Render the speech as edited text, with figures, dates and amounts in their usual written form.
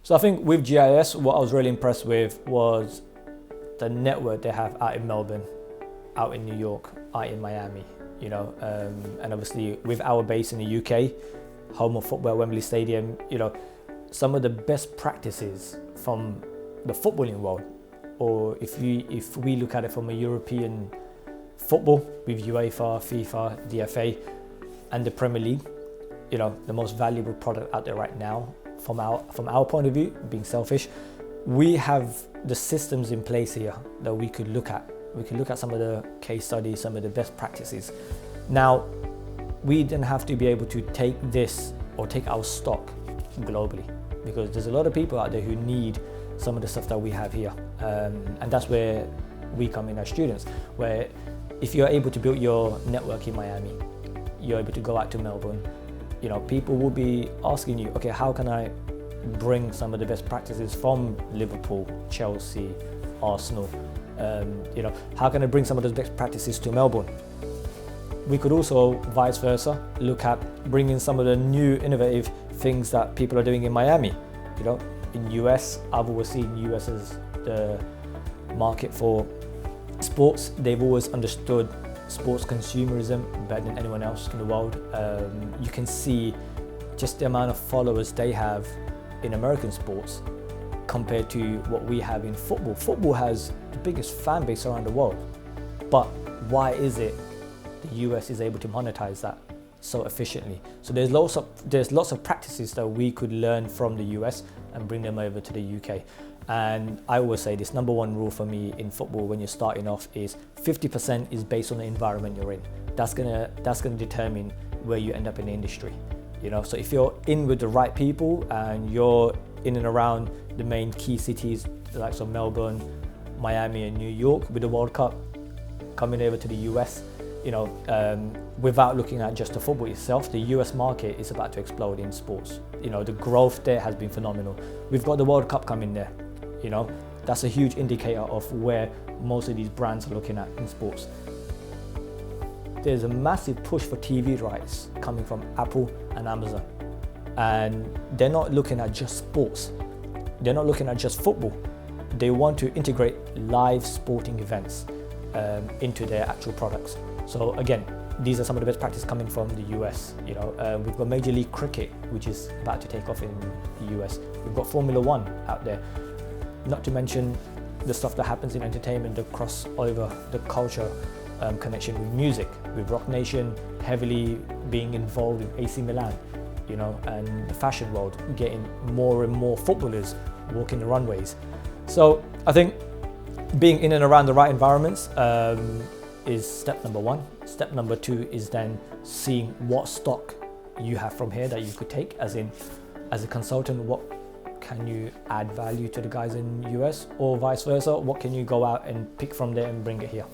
So I think with GIS, what I was really impressed with was the network they have out in Melbourne, out in New York, out in Miami, you know, and obviously with our base in the UK, home of football, Wembley Stadium, you know, some of the best practices from the footballing world, or if we look at it from a European football with UEFA, FIFA, the FA, and the Premier League, you know, the most valuable product out there right now, from our point of view, being selfish, we have the systems in place here that we could look at. We could look at some of the case studies, some of the best practices. Now, we then have to be able to take this or take our stock globally, because there's a lot of people out there who need some of the stuff that we have here. And that's where we come in as students, where if you're able to build your network in Miami, you're able to go out to Melbourne, you know, people will be asking you, okay, how can I bring some of the best practices from Liverpool, Chelsea, Arsenal, you know, how can I bring some of those best practices to Melbourne? We could also, vice versa, look at bringing some of the new innovative things that people are doing in Miami. You know, in US, I've always seen US as the market for sports. They've always understood sports consumerism better than anyone else in the world. You can see just the amount of followers they have in American sports compared to what we have in football. Football has the biggest fan base around the world, but why is it the US is able to monetize that so efficiently? So there's lots of practices that we could learn from the US and bring them over to the UK. And I always say this number one rule for me in football when you're starting off is 50% is based on the environment you're in. That's gonna determine where you end up in the industry. You know, so if you're in with the right people and you're in and around the main key cities like so Melbourne, Miami and New York, with the World Cup coming over to the US, you know, without looking at just the football itself, the US market is about to explode in sports. You know, the growth there has been phenomenal. We've got the World Cup coming there, you know, that's a huge indicator of where most of these brands are looking at in sports. There's a massive push for TV rights coming from Apple and Amazon. And they're not looking at just sports. They're not looking at just football. They want to integrate live sporting events into their actual products. So again, these are some of the best practices coming from the US. You know, we've got Major League Cricket, which is about to take off in the US. We've got Formula One out there. Not to mention the stuff that happens in entertainment, the crossover, the culture connection with music, with Rock Nation heavily being involved in AC Milan, you know, and the fashion world, getting more and more footballers walking the runways. So I think being in and around the right environments is step number one. Step number two is then seeing what stock you have from here that you could take, as a consultant, what can you add value to the guys in US, or vice versa, what can you go out and pick from there and bring it here.